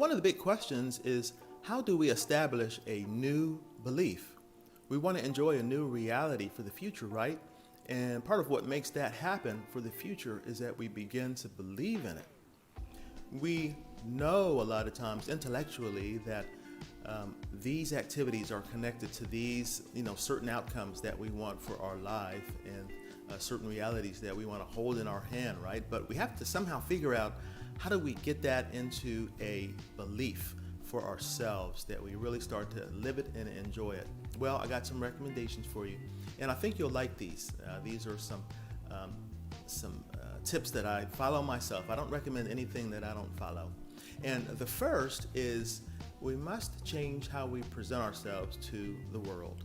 One of the big questions is, how do we establish a new belief? We want to enjoy a new reality for the future, right? And part of what makes that happen for the future is that we begin to believe in it. We know a lot of times intellectually that these activities are connected to these, certain outcomes that we want for our life and certain realities that we want to hold in our hand, right? But we have to somehow figure out, how do we get that into a belief for ourselves that we really start to live it and enjoy it? Well, I got some recommendations for you, and I think you'll like these. These are some tips that I follow myself. I don't recommend anything that I don't follow. And the first is, we must change how we present ourselves to the world.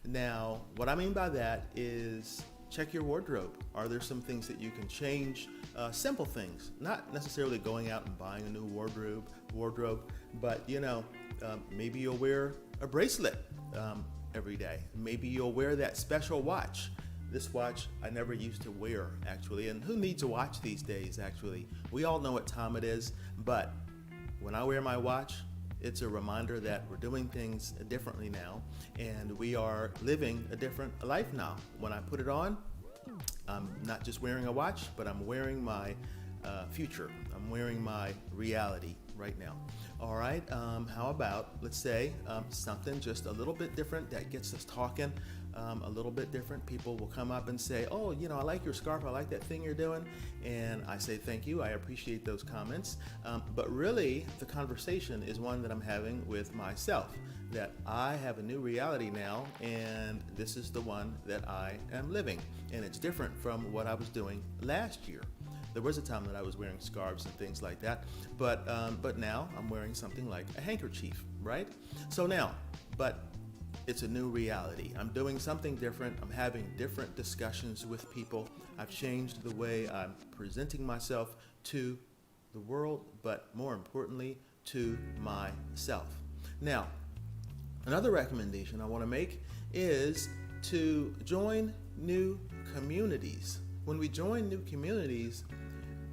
Now, what I mean by that is, check your wardrobe. Are there some things that you can change? Simple things, not necessarily going out and buying a new wardrobe, but maybe you'll wear a bracelet every day. Maybe you'll wear that special watch. This watch I never used to wear, actually, and who needs a watch these days, actually? We all know what time it is, but when I wear my watch, it's a reminder that we're doing things differently now, and we are living a different life now. When I put it on, I'm not just wearing a watch, but I'm wearing my future. I'm wearing my reality right now. All right, how about, let's say, something just a little bit different that gets us talking a little bit different. People will come up and say, oh, I like your scarf, I like that thing you're doing. And I say, thank you, I appreciate those comments. But really, the conversation is one that I'm having with myself, that I have a new reality now, and this is the one that I am living. And it's different from what I was doing last year. There was a time that I was wearing scarves and things like that, but now I'm wearing something like a handkerchief, right? So now, but it's a new reality. I'm doing something different. I'm having different discussions with people. I've changed the way I'm presenting myself to the world, but more importantly, to myself. Now, another recommendation I want to make is to join new communities. When we join new communities,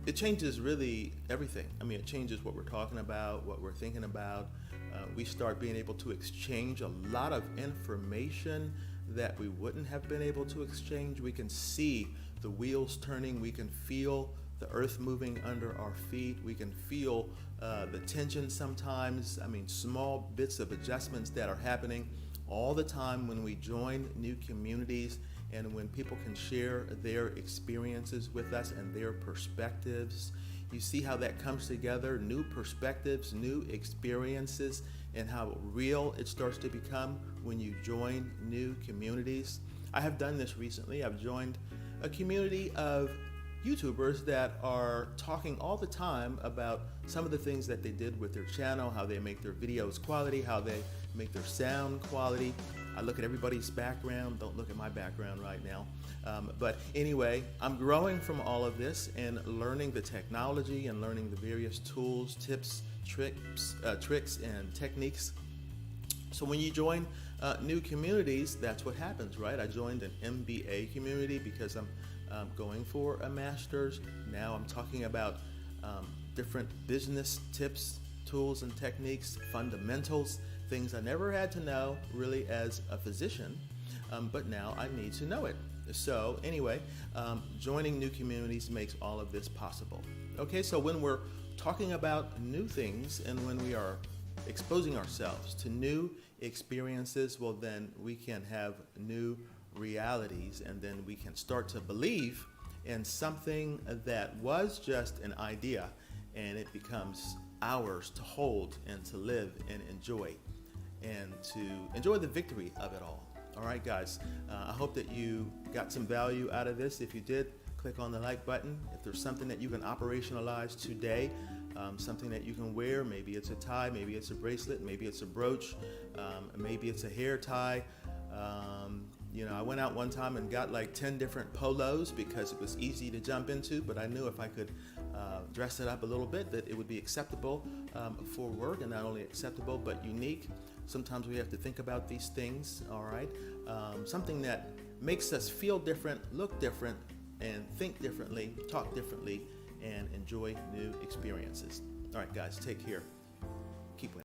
it changes really everything. I mean, it changes what we're talking about, what we're thinking about. We start being able to exchange a lot of information that we wouldn't have been able to exchange. We can see the wheels turning. We can feel the earth moving under our feet. We can feel the tension sometimes. I mean, small bits of adjustments that are happening all the time when we join new communities, and when people can share their experiences with us and their perspectives. You see how that comes together, new perspectives, new experiences, and how real it starts to become when you join new communities. I have done this recently. I've joined a community of YouTubers that are talking all the time about some of the things that they did with their channel, how they make their videos quality, how they make their sound quality. I look at everybody's background, don't look at my background right now. But anyway, I'm growing from all of this and learning the technology and learning the various tools, tips, tricks, and techniques. So when you join new communities, that's what happens, right? I joined an MBA community because I'm going for a master's. Now I'm talking about different business tips, tools and techniques, fundamentals, things I never had to know really as a physician, but now I need to know it. So anyway, joining new communities makes all of this possible. Okay, so when we're talking about new things and when we are exposing ourselves to new experiences, well, then we can have new realities, and then we can start to believe in something that was just an idea, and it becomes ours to hold and to live and to enjoy the victory of it all. All right, guys, I hope that you got some value out of this. If you did, click on the like button. If there's something that you can operationalize today, something that you can wear, maybe it's a tie, maybe it's a bracelet, maybe it's a brooch, maybe it's a hair tie. I went out one time and got like 10 different polos because it was easy to jump into, but I knew if I could dress it up a little bit that it would be acceptable for work, and not only acceptable but unique. Sometimes we have to think about these things, all right? Something that makes us feel different, look different, and think differently, talk differently, and enjoy new experiences. All right, guys, take care.